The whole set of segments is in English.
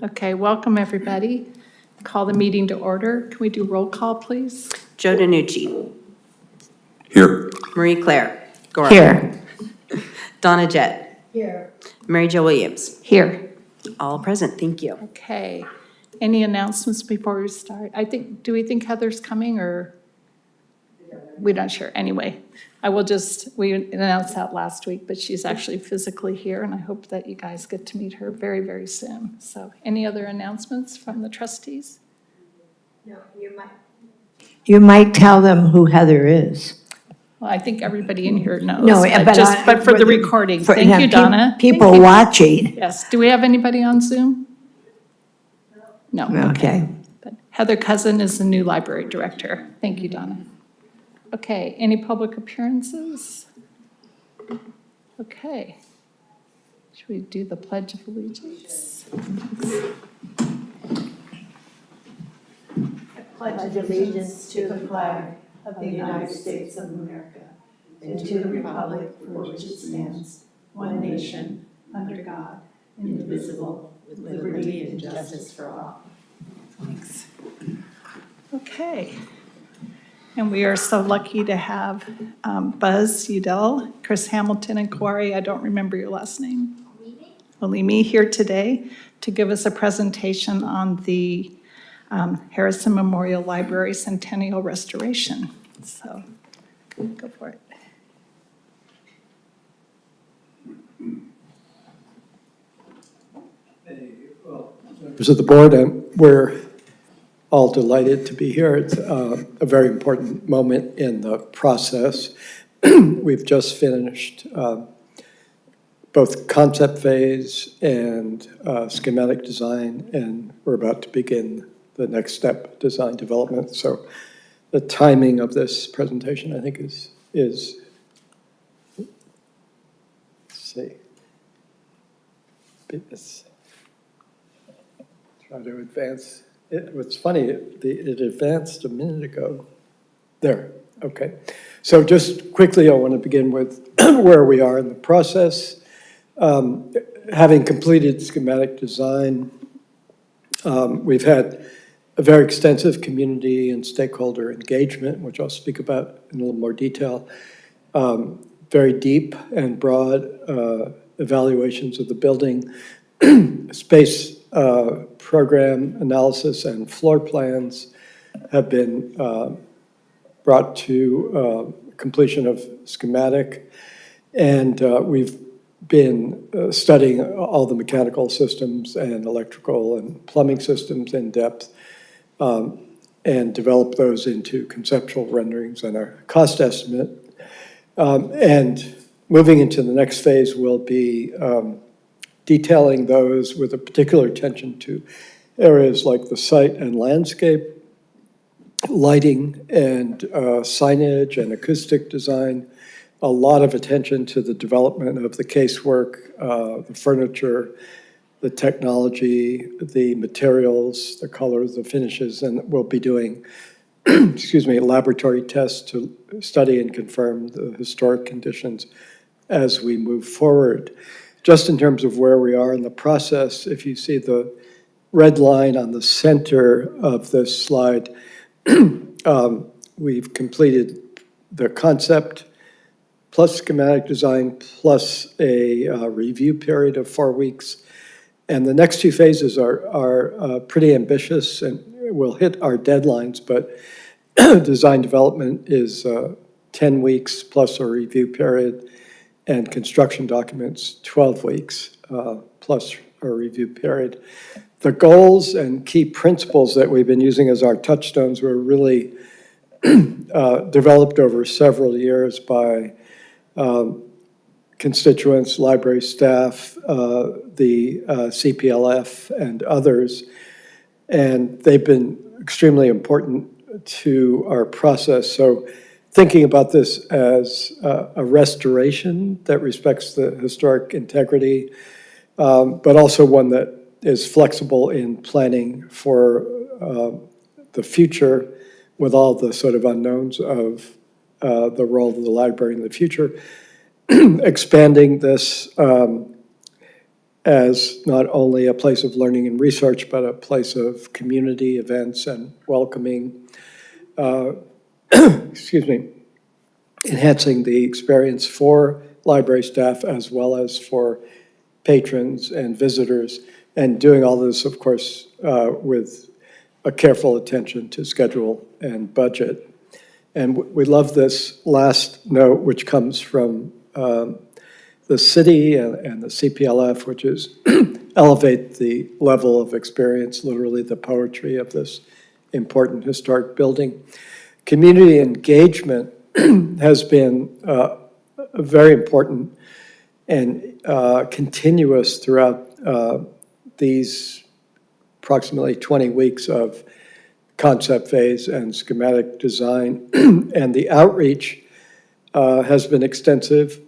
Okay, welcome everybody. Call the meeting to order. Can we do roll call, please? Joe DiNucci. Here. Marie Claire. Gora. Here. Donna Jett. Here. Mary Jo Williams. Here. All present, thank you. Okay. Any announcements before we start? Do we think Heather's coming or? We're not sure. Anyway, we announced that last week, but she's actually physically here and I hope that you guys get to meet her very, very soon. So any other announcements from the trustees? No, you might tell them who Heather is. Well, I think everybody in here knows. No, but for the recording. Thank you, Donna. People Thank you. watching. Yes. Do we have anybody on Zoom? No. Okay. But Heather Cousin is the new library director. Thank you, Donna. Okay, any public appearances? Okay. Should we do the Pledge of Allegiance? Pledge allegiance to the flag of the United States of America and to the republic for which it stands, one nation, under God, indivisible, with liberty and justice for all. Thanks. Okay. And we are so lucky to have Buzz Udell, Chris Hamilton, and Corey, I don't remember your last name. Olimi here today to give us a presentation on the Harrison Memorial Library Centennial Restoration. So, go for it. Members of the board, we're all delighted to be here. It's a very important moment in the process. We've just finished both concept phase and schematic design, and we're about to begin the next step, design development. So the timing of this presentation, I think, is let's see, try to advance. What's funny, it advanced a minute ago. There, okay. So just quickly, I want to begin with where we are in the process. Having completed schematic design, we've had a very extensive community and stakeholder engagement, which I'll speak about in a little more detail. Very deep and broad evaluations of the building, space program analysis and floor plans have been brought to completion of schematic, and we've been studying all the mechanical systems and electrical and plumbing systems in depth, and develop those into conceptual renderings and our cost estimate. And moving into the next phase will be detailing those with a particular attention to areas like the site and landscape, lighting and signage and acoustic design, a lot of attention to the development of the casework, the furniture, the technology, the materials, the colors, the finishes, and we'll be doing, excuse me, laboratory tests to study and confirm the historic conditions as we move forward. Just in terms of where we are in the process, if you see the red line on the center of this slide, we've completed the concept plus schematic design plus a review period of 4 weeks. And the next two phases are pretty ambitious and will hit our deadlines, but design development is 10 weeks plus a review period, and construction documents 12 weeks plus a review period. The goals and key principles that we've been using as our touchstones were really developed over several years by constituents, library staff, the CPLF, and others, and they've been extremely important to our process. So thinking about this as a restoration that respects the historic integrity, but also one that is flexible in planning for the future with all the sort of unknowns of the role of the library in the future. Expanding this as not only a place of learning and research, but a place of community events and welcoming, excuse me, enhancing the experience for library staff as well as for patrons and visitors, and doing all this, of course, with a careful attention to schedule and budget. And we love this last note, which comes from the city and the CPLF, which is elevate the level of experience, literally the poetry of this important historic building. Community engagement has been very important and continuous throughout these approximately 20 weeks of concept phase and schematic design. And the outreach has been extensive,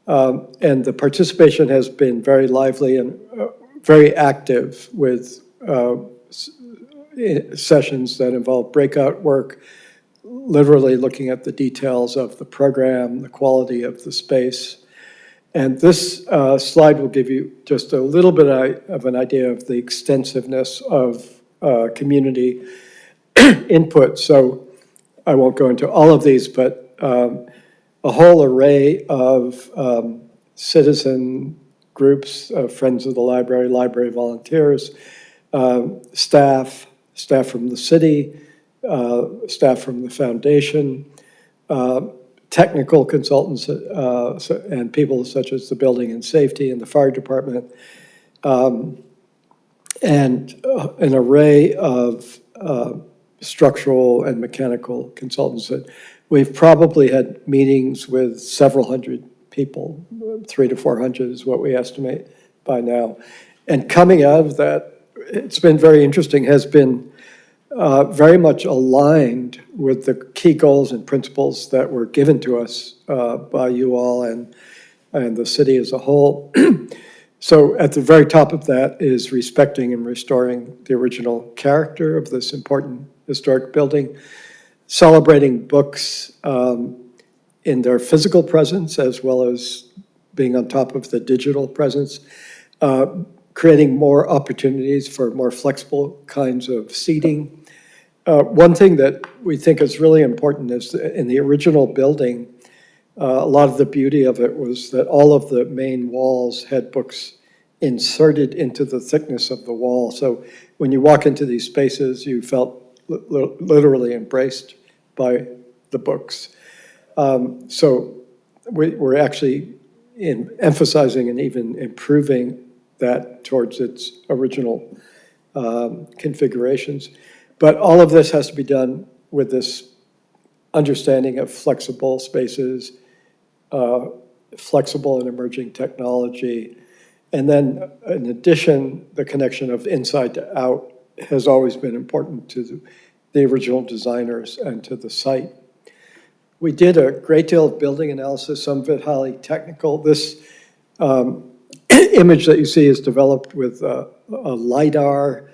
and the participation has been very lively and very active with sessions that involve breakout work, literally looking at the details of the program, the quality of the space. And this slide will give you just a little bit of an idea of the extensiveness of community input. So I won't go into all of these, but a whole array of citizen groups, friends of the library, library volunteers, staff from the city, staff from the foundation, technical consultants and people such as the building and safety and the fire department, and an array of structural and mechanical consultants. That we've probably had meetings with several hundred people, 300 to 400 is what we estimate by now. And coming out of that, it's been very interesting, has been very much aligned with the key goals and principles that were given to us by you all and the city as a whole. So at the very top of that is respecting and restoring the original character of this important historic building, celebrating books in their physical presence as well as being on top of the digital presence, creating more opportunities for more flexible kinds of seating. One thing that we think is really important is that in the original building, a lot of the beauty of it was that all of the main walls had books inserted into the thickness of the wall. So when you walk into these spaces, you felt literally embraced by the books. So we're actually emphasizing and even improving that towards its original configurations. But all of this has to be done with this understanding of flexible spaces, flexible and emerging technology. And then in addition, the connection of inside to out has always been important to the original designers and to the site. We did a great deal of building analysis, some of it highly technical. This image that you see is developed with a LiDAR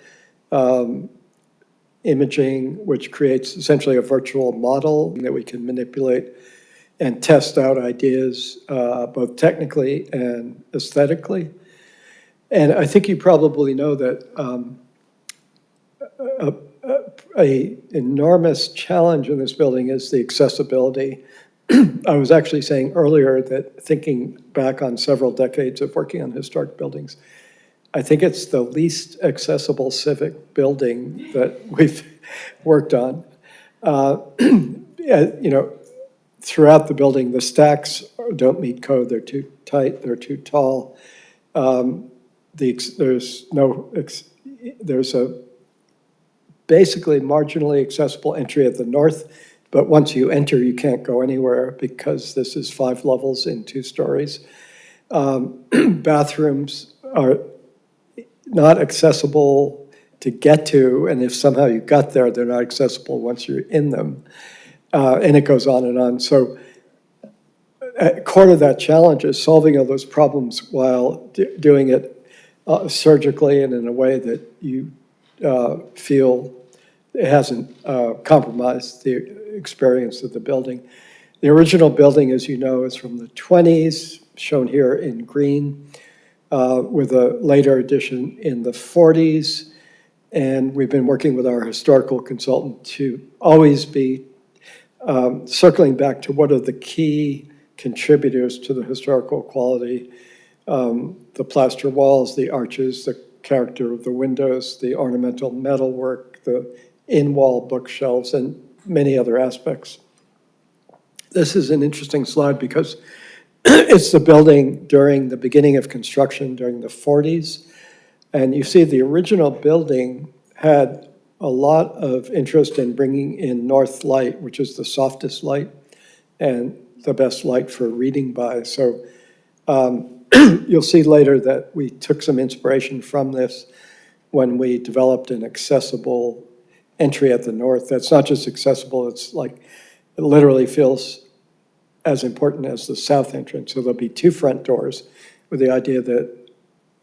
imaging, which creates essentially a virtual model that we can manipulate and test out ideas both technically and aesthetically. And I think you probably know that a enormous challenge in this building is the accessibility. I was actually saying earlier that thinking back on several decades of working on historic buildings, I think it's the least accessible civic building that we've worked on. You know, throughout the building, the stacks don't meet code. They're too tight. They're too tall. There's a basically marginally accessible entry at the north, but once you enter, you can't go anywhere because this is 5 levels in 2 stories. Bathrooms are not accessible to get to, and if somehow you got there, they're not accessible once you're in them. And it goes on and on. So core to that challenge is solving all those problems while doing it surgically and in a way that you feel it hasn't compromised the experience of the building. The original building, as you know, is from the 20s, shown here in green. with a later addition in the 40s. And we've been working with our historical consultant to always be circling back to what are the key contributors to the historical quality, the plaster walls, the arches, the character of the windows, the ornamental metalwork, the in-wall bookshelves, and many other aspects. This is an interesting slide because it's the building during the beginning of construction during the 40s. And you see the original building had a lot of interest in bringing in north light, which is the softest light and the best light for reading by. So you'll see later that we took some inspiration from this when we developed an accessible entry at the north. That's not just accessible, it's like, it literally feels as important as the south entrance. So there'll be two front doors with the idea that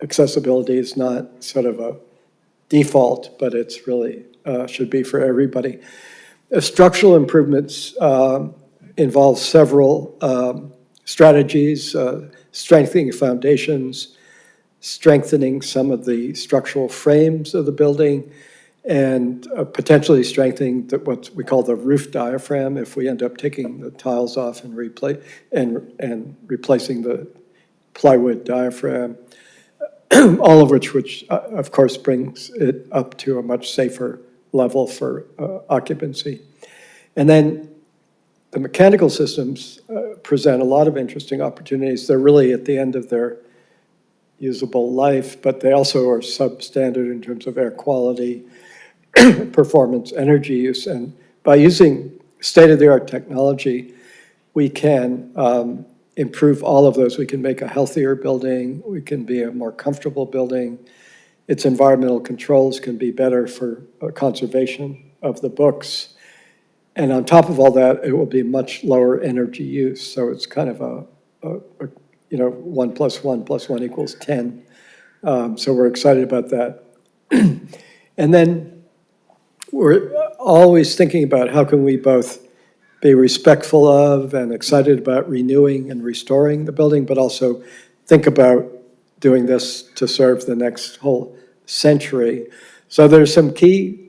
accessibility is not sort of a default, but it's really should be for everybody. Structural improvements involve several strategies, strengthening foundations, strengthening some of the structural frames of the building, and potentially strengthening what we call the roof diaphragm if we end up taking the tiles off and replacing the plywood diaphragm, all of which of course brings it up to a much safer level for occupancy. And then the mechanical systems present a lot of interesting opportunities. They're really at the end of their usable life, but they also are substandard in terms of air quality, performance, energy use. And by using state-of-the-art technology, we can improve all of those. We can make a healthier building. We can be a more comfortable building. Its environmental controls can be better for conservation of the books. And on top of all that, it will be much lower energy use. So it's kind of a 1 + 1 + 1 = 10. So we're excited about that. And then we're always thinking about how can we both be respectful of and excited about renewing and restoring the building, but also think about doing this to serve the next whole century. So there's some key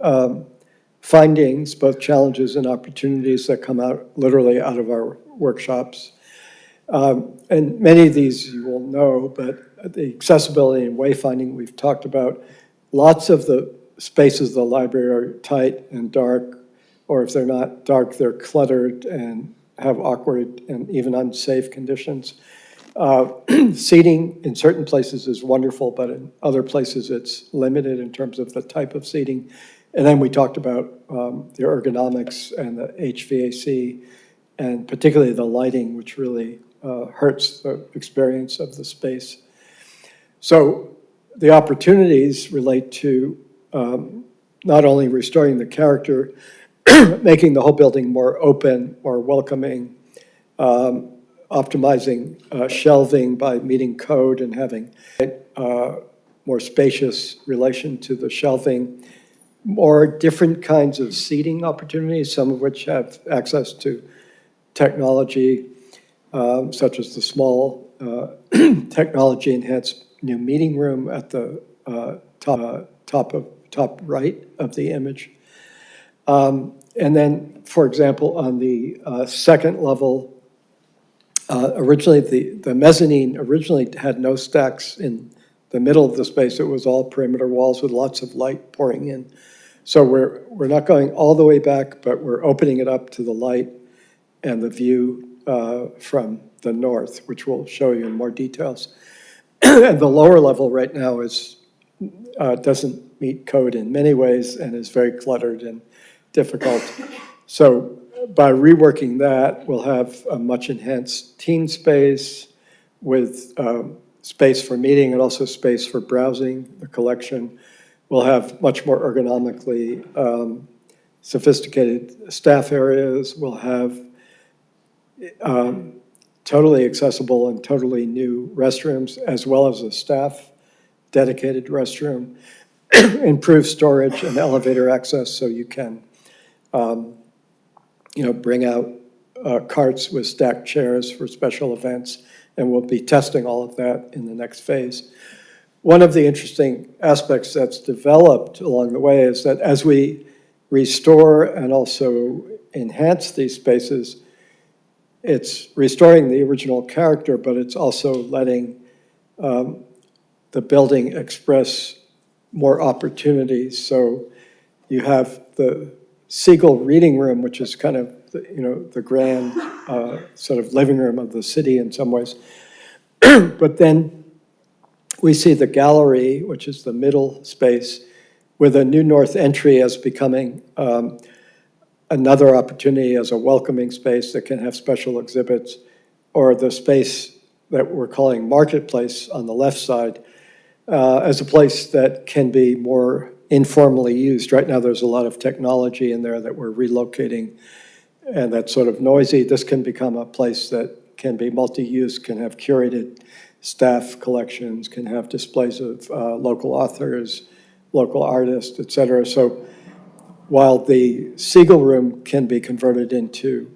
findings, both challenges and opportunities that come out literally out of our workshops. And many of these you will know, but the accessibility and wayfinding we've talked about. Lots of the spaces of the library are tight and dark, or if they're not dark, they're cluttered and have awkward and even unsafe conditions. Seating in certain places is wonderful, but in other places it's limited in terms of the type of seating. And then we talked about the ergonomics and the HVAC, and particularly the lighting, which really hurts the experience of the space. So the opportunities relate to not only restoring the character, making the whole building more open, more welcoming, optimizing shelving by meeting code and having more spacious relation to the shelving, more different kinds of seating opportunities, some of which have access to technology, such as the small technology-enhanced new meeting room at the top right of the image. And then, for example, on the second level, originally the mezzanine originally had no stacks in the middle of the space. It was all perimeter walls with lots of light pouring in. So we're not going all the way back, but we're opening it up to the light and the view from the north, which we'll show you in more details. And the lower level right now doesn't meet code in many ways and is very cluttered and difficult. So by reworking that, we'll have a much enhanced teen space with space for meeting and also space for browsing the collection. We'll have much more ergonomically sophisticated staff areas. We'll have totally accessible and totally new restrooms, as well as a staff dedicated restroom, improved storage and elevator access so you can bring out carts with stacked chairs for special events And we'll be testing all of that in the next phase. One of the interesting aspects that's developed along the way is that as we restore and also enhance these spaces, it's restoring the original character, but it's also letting the building express more opportunities. So you have the Siegel Reading Room, which is kind of the grand sort of living room of the city in some ways. But then we see the gallery, which is the middle space, with a new north entry as becoming another opportunity as a welcoming space that can have special exhibits, or the space that we're calling Marketplace on the left side, as a place that can be more informally used. Right now there's a lot of technology in there that we're relocating, and that's sort of noisy. This can become a place that can be multi-use, can have curated staff collections, can have displays of local authors, local artists, et cetera. So while the Siegel Room can be converted into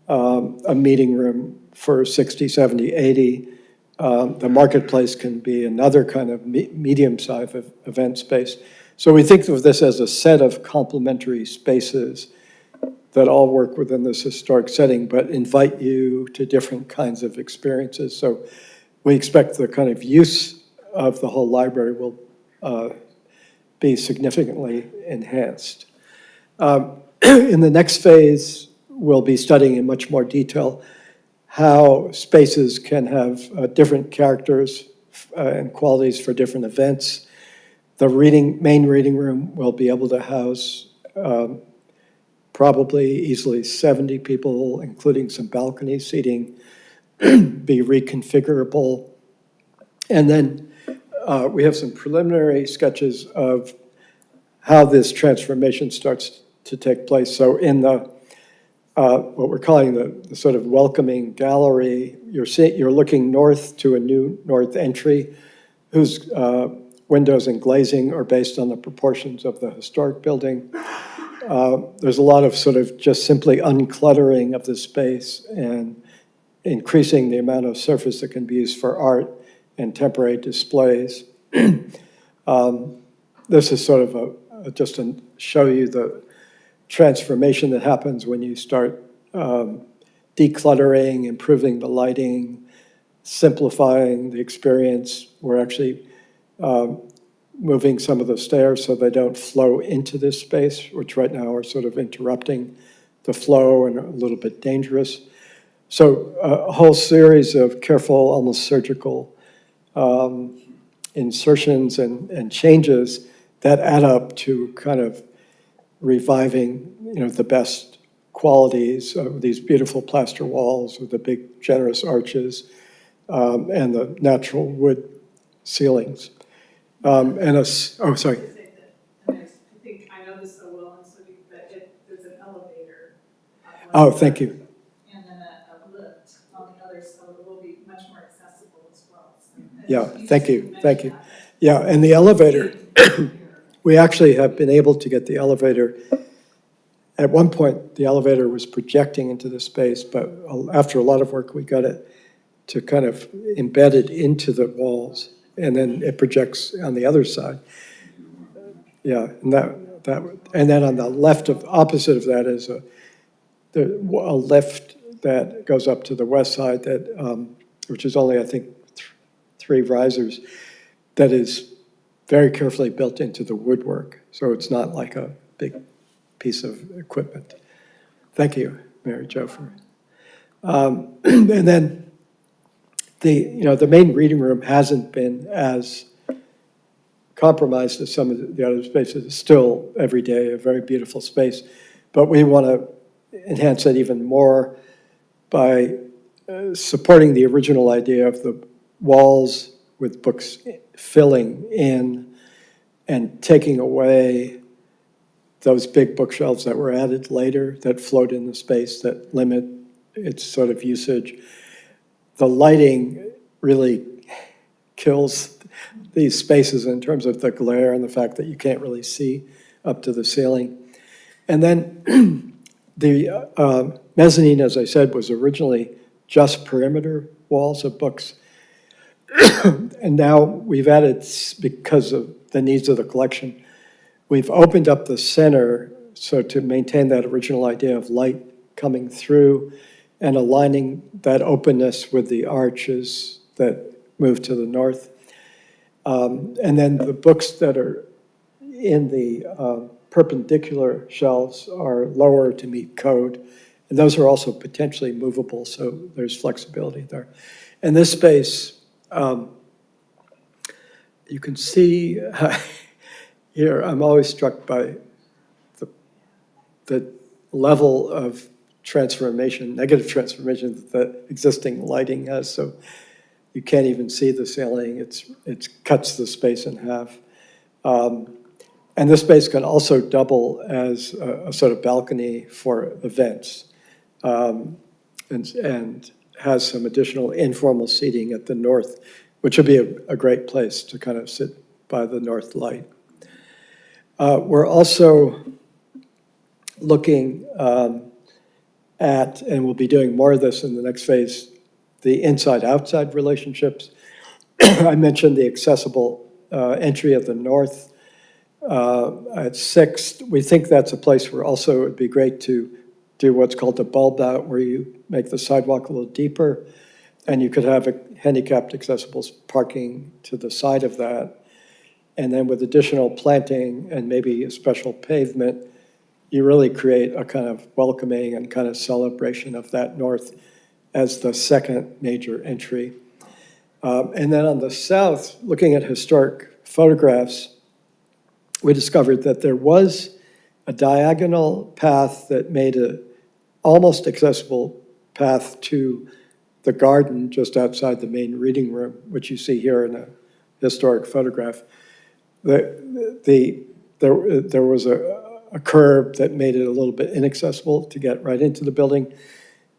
a meeting room for 60, 70, 80, the Marketplace can be another kind of medium-sized event space. So we think of this as a set of complementary spaces that all work within this historic setting, but invite you to different kinds of experiences. So we expect the kind of use of the whole library will be significantly enhanced. In the next phase, we'll be studying in much more detail how spaces can have different characters and qualities for different events. The main reading room will be able to house probably easily 70 people, including some balcony seating, be reconfigurable. And then we have some preliminary sketches of how this transformation starts to take place. So in the what we're calling the sort of welcoming gallery, you're looking north to a new north entry, whose windows and glazing are based on the proportions of the historic building. There's a lot of sort of just simply uncluttering of the space and increasing the amount of surface that can be used for art and temporary displays. This is sort of just to show you the transformation that happens when you start decluttering, improving the lighting, simplifying the experience. We're actually moving some of the stairs so they don't flow into this space, which right now are sort of interrupting the flow and are a little bit dangerous. So a whole series of careful, almost surgical insertions and changes that add up to kind of reviving, the best qualities of these beautiful plaster walls with the big generous arches and the natural wood ceilings. Sorry. I think I know this so well, and so there's an elevator. Oh, thank you. And then a lift on the other, so it will be much more accessible as well. Yeah, thank you. Yeah, and the elevator, we actually have been able to get the elevator. At one point, the elevator was projecting into the space, but after a lot of work, we got it to kind of embed it into the walls, and then it projects on the other side. Yeah, and and then on the left opposite of that is a lift that goes up to the west side that, which is only, I think, 3 risers, that is very carefully built into the woodwork. So it's not like a big piece of equipment. Thank you, Mary Jo, for. And then the main reading room hasn't been as compromised as some of the other spaces. It's still every day a very beautiful space, but we want to enhance it even more by supporting the original idea of the walls with books filling in and taking away those big bookshelves that were added later that float in the space that limit its sort of usage. The lighting really kills these spaces in terms of the glare and the fact that you can't really see up to the ceiling. And then the mezzanine, as I said, was originally just perimeter walls of books. And now we've added, because of the needs of the collection, we've opened up the center so to maintain that original idea of light coming through and aligning that openness with the arches that move to the north. And then the books that are in the perpendicular shelves are lower to meet code. And those are also potentially movable, so there's flexibility there. And this space, you can see here, I'm always struck by the level of transformation, negative transformation that existing lighting has. So you can't even see the ceiling. It cuts the space in half. And this space can also double as a sort of balcony for events, and has some additional informal seating at the north, which would be a great place to kind of sit by the north light. We're also looking at, and we'll be doing more of this in the next phase, the inside-outside relationships. I mentioned the accessible entry at the north at 6th. We think that's a place where also it would be great to do what's called the bulb out, where you make the sidewalk a little deeper, and you could have a handicapped accessible parking to the side of that. And then with additional planting and maybe a special pavement, you really create a kind of welcoming and kind of celebration of that north as the second major entry. And then on the south, looking at historic photographs, we discovered that there was a diagonal path that made an almost accessible path to the garden just outside the main reading room, which you see here in a historic photograph. There was a curb that made it a little bit inaccessible to get right into the building.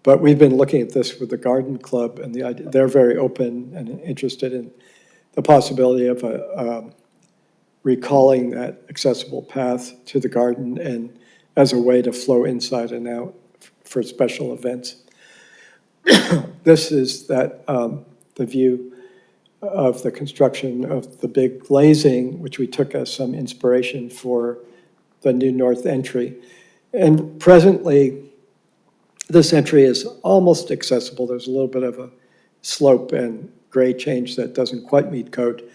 But we've been looking at this with the garden club, and they're very open and interested in the possibility of recalling that accessible path to the garden and as a way to flow inside and out for special events. This is the view of the construction of the big glazing, which we took as some inspiration for the new north entry. And presently, this entry is almost accessible. There's a little bit of a slope and grade change that doesn't quite meet code,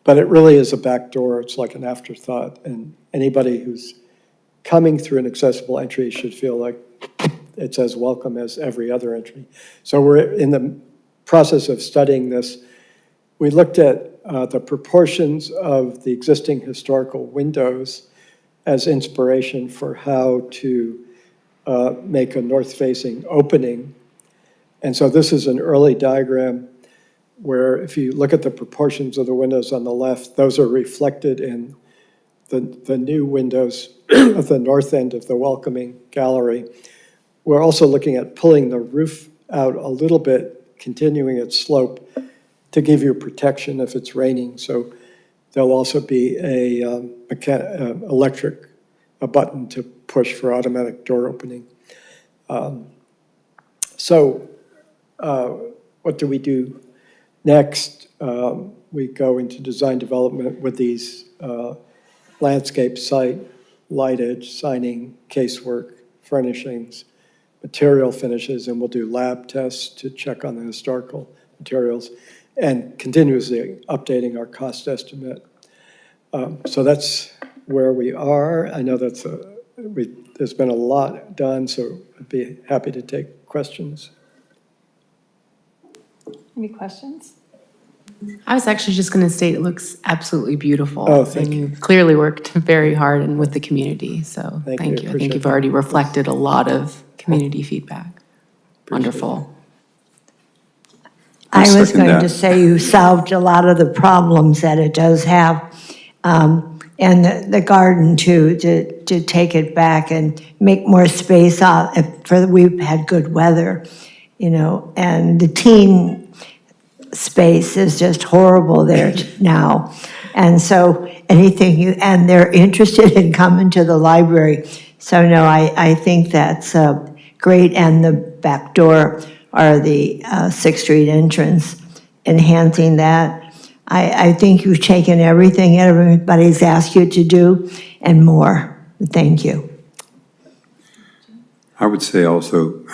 but it really is a back door. It's like an afterthought, and anybody who's coming through an accessible entry should feel like it's as welcome as every other entry. So we're in the process of studying this. We looked at the proportions of the existing historical windows as inspiration for how to make a north-facing opening. And so this is an early diagram where if you look at the proportions of the windows on the left, those are reflected in the new windows of the north end of the welcoming gallery. We're also looking at pulling the roof out a little bit, continuing its slope to give you protection if it's raining. So there'll also be a button to push for automatic door opening. What do we do next? We go into design development with these landscape site, lightage, signing, casework, furnishings, material finishes, and we'll do lab tests to check on the historical materials and continuously updating our cost estimate. So that's where we are. I know that's there's been a lot done, so I'd be happy to take questions. Any questions? I was actually just going to state it looks absolutely beautiful. Oh, thank and you. you clearly worked very hard and with the community, so Thank thank you. you. I Appreciate think you've that. already reflected a lot of community feedback. Wonderful. I was second going that. to say you solved a lot of the problems that it does have. And the garden too, to take it back and make more space out, we've had good weather, and the teen space is just horrible there now. And so and they're interested in coming to the library. So no, I think that's great. And the back door or the 6th Street entrance, enhancing that. I think you've taken everything everybody's asked you to do and more. Thank you. I would say also,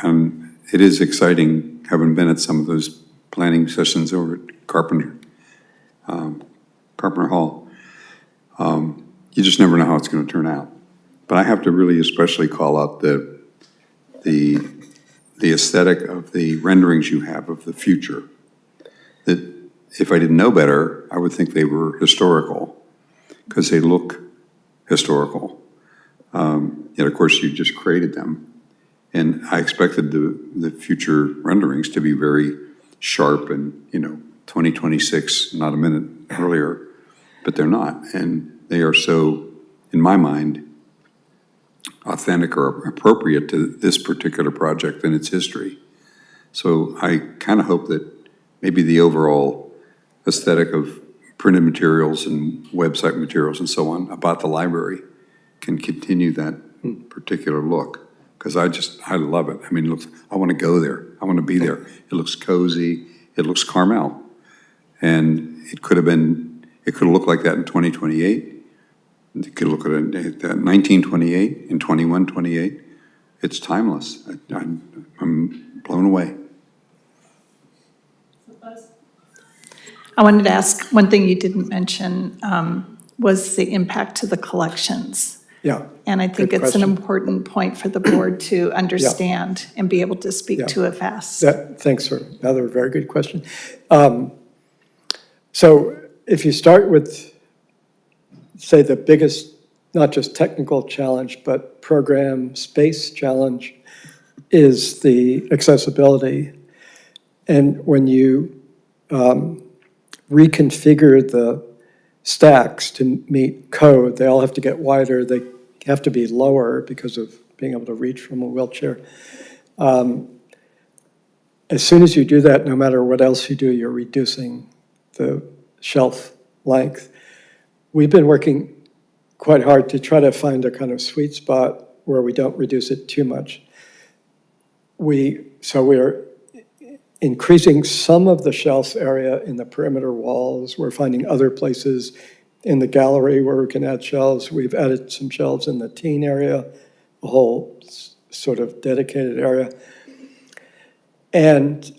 it is exciting, having been at some of those planning sessions over at Carpenter Hall. You just never know how it's going to turn out. But I have to really especially call out the aesthetic of the renderings you have of the future. That if I didn't know better, I would think they were historical, because they look historical. Yet, of course, you just created them. And I expected the future renderings to be very sharp and, 2026, not a minute earlier, but they're not. And they are so, in my mind, authentic or appropriate to this particular project and its history. So I kind of hope that maybe the overall aesthetic of printed materials and website materials and so on about the library can continue that particular look. Because I love it. I mean, it looks, I want to go there. I want to be there. It looks cozy. It looks Carmel. And it could have looked like that in 2028. It could look at 1928 and 2128. It's timeless. I'm blown away. I wanted to ask, one thing you didn't mention was the impact to the collections. Yeah. And I think Good it's an question. important point for the board to understand and be able to speak to it fast. Thanks for another very good question. So if you start with, say, the biggest, not just technical challenge, but program space challenge is the accessibility. And when you reconfigure the stacks to meet code, they all have to get wider, they have to be lower because of being able to reach from a wheelchair. As soon as you do that, no matter what else you do, you're reducing the shelf length. We've been working quite hard to try to find a kind of sweet spot where we don't reduce it too much. So we're increasing some of the shelf area in the perimeter walls. We're finding other places in the gallery where we can add shelves. We've added some shelves in the teen area, a whole sort of dedicated area. And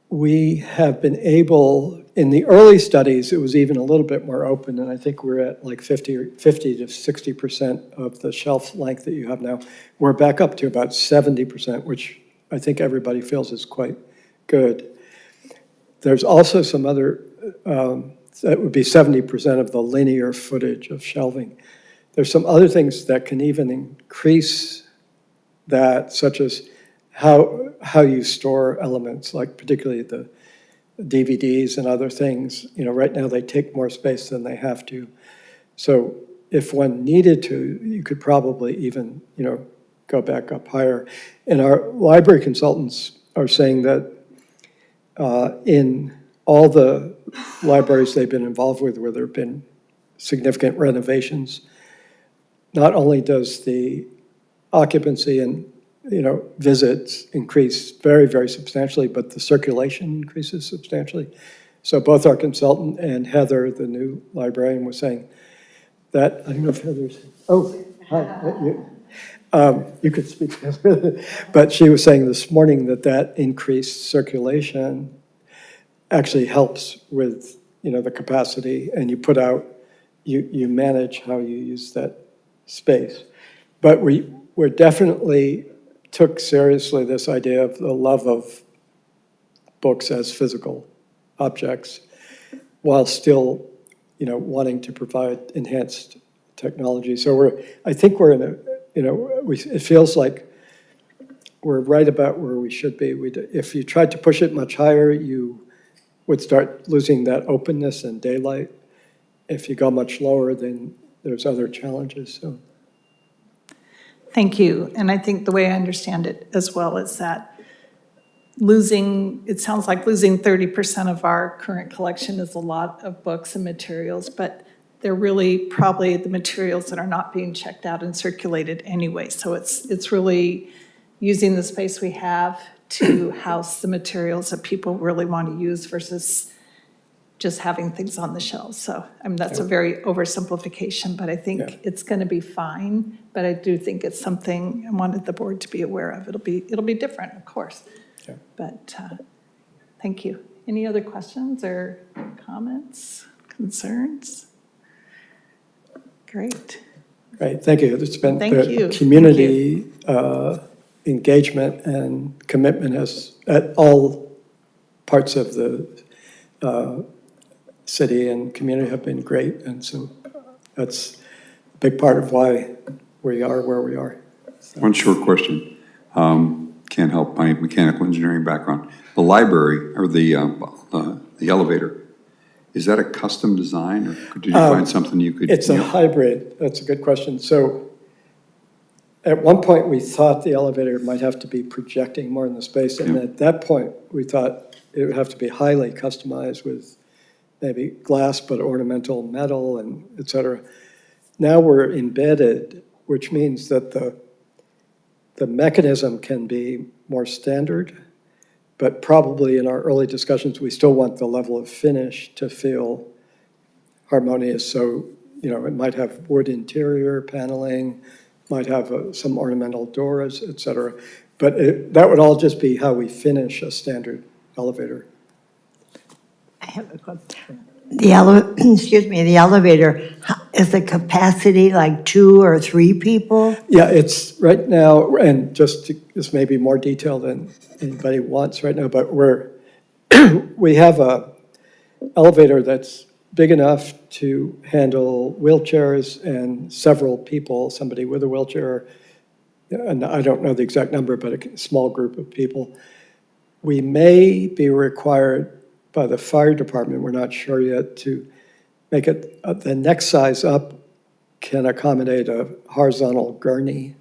we have been able, in the early studies, it was even a little bit more open, and I think we're at like 50 to 60% of the shelf length that you have now. We're back up to about 70%, which I think everybody feels is quite good. There's also some other, that would be 70% of the linear footage of shelving. There's some other things that can even increase that, such as how you store elements, like particularly the DVDs and other things. Right now they take more space than they have to. So if one needed to, you could probably even, go back up higher. And our library consultants are saying that in all the libraries they've been involved with where there have been significant renovations, not only does the occupancy and visits increase very, very substantially, but the circulation increases substantially. So both our consultant and Heather, the new librarian, was saying that, I don't know if Heather's, hi, you could speak, but she was saying this morning that increased circulation actually helps with, the capacity, and you manage how you use that space. But we're definitely took seriously this idea of the love of books as physical objects, while still, wanting to provide enhanced technology. So I think we're in a, it feels like we're right about where we should be. If you tried to push it much higher, you would start losing that openness and daylight. If you go much lower, then there's other challenges. So. Thank you. And I think the way I understand it as well is that it sounds like losing 30% of our current collection is a lot of books and materials, but they're really probably the materials that are not being checked out and circulated anyway. So it's really using the space we have to house the materials that people really want to use versus just having things on the shelves. So, I mean, that's a very oversimplification, but I Yeah. think it's going to be fine. But I do think it's something I wanted the board to be aware of. It'll be different, of course. Yeah. But thank you. Any other questions or comments, concerns? Great. Great, thank you. It's been Thank you. the community engagement and commitment has, at all parts of the city and community have been great. And so that's a big part of why we are where we are. One short question. Can't help my mechanical engineering background. The library, or the elevator, is that a custom design, or did you find something you could? It's a hybrid. That's a good question. So at one point, we thought the elevator might have to be projecting more in the space. And at that point, we thought it would have to be highly customized with maybe glass, but ornamental metal and et cetera. Now we're embedded, which means that the mechanism can be more standard, but probably in our early discussions, we still want the level of finish to feel harmonious. So, you know, it might have wood interior paneling, might have some ornamental doors, et cetera. But that would all just be how we finish a standard elevator. I have a question. Excuse me, the elevator, is the capacity like 2 or 3 people? Yeah, it's right now, and this may be more detail than anybody wants right now, but we have a elevator that's big enough to handle wheelchairs and several people, somebody with a wheelchair, and I don't know the exact number, but a small group of people. We may be required by the fire department, we're not sure yet, to make it, the next size up can accommodate a horizontal gurney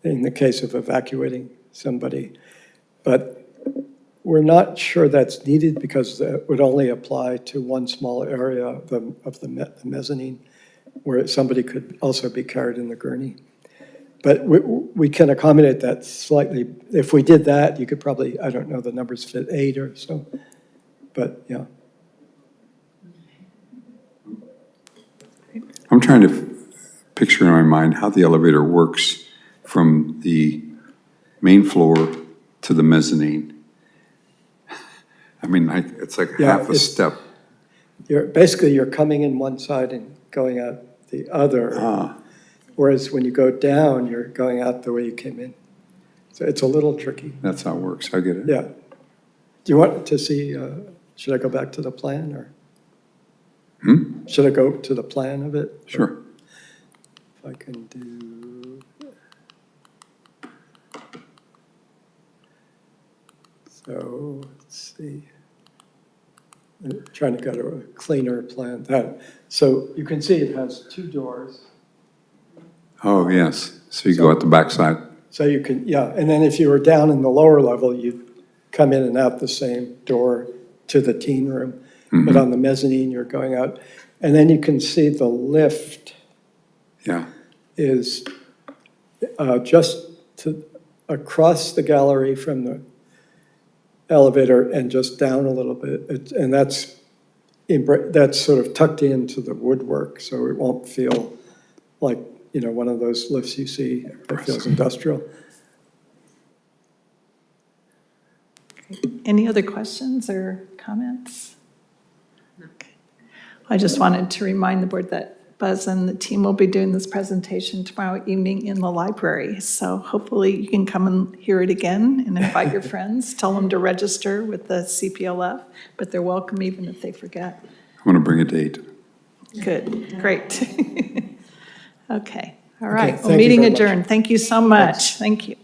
in the case of evacuating somebody. But we're not sure that's needed because that would only apply to one small area of the mezzanine where somebody could also be carried in the gurney. But we can accommodate that slightly. If we did that, you could probably, I don't know, the numbers fit 8 or so. But, yeah. I'm trying to picture in my mind how the elevator works from the main floor to the mezzanine. I mean, it's like half a step. You're coming in one side and going out the other. Whereas when you go down, you're going out the way you came in. So it's a little tricky. That's how it works. I get it. Yeah. Do you want to see, should I go back to the plan or? Should I go to the plan of it? Sure. If I can do. So let's see. I'm trying to go to a cleaner plan. So you can see it has 2 doors. Oh, yes. So you go out the backside. So you can, yeah. And then if you were down in the lower level, you'd come in and out the same door to the teen room. But on the mezzanine, you're going out. And then you can see the lift is just across the gallery from the elevator and just down a little bit. And that's sort of tucked into the woodwork, so it won't feel like, you know, one of those lifts you see that feels industrial. Any other questions or comments? Okay. I just wanted to remind the board that Buzz and the team will be doing this presentation tomorrow evening in the library. So hopefully you can come and hear it again and invite your friends. Tell them to register with the CPLF, but they're welcome even if they forget. I'm going to bring a date. Good, great. Okay, all right. thank Well, you meeting very much. adjourned. Thank you so much. Thank you.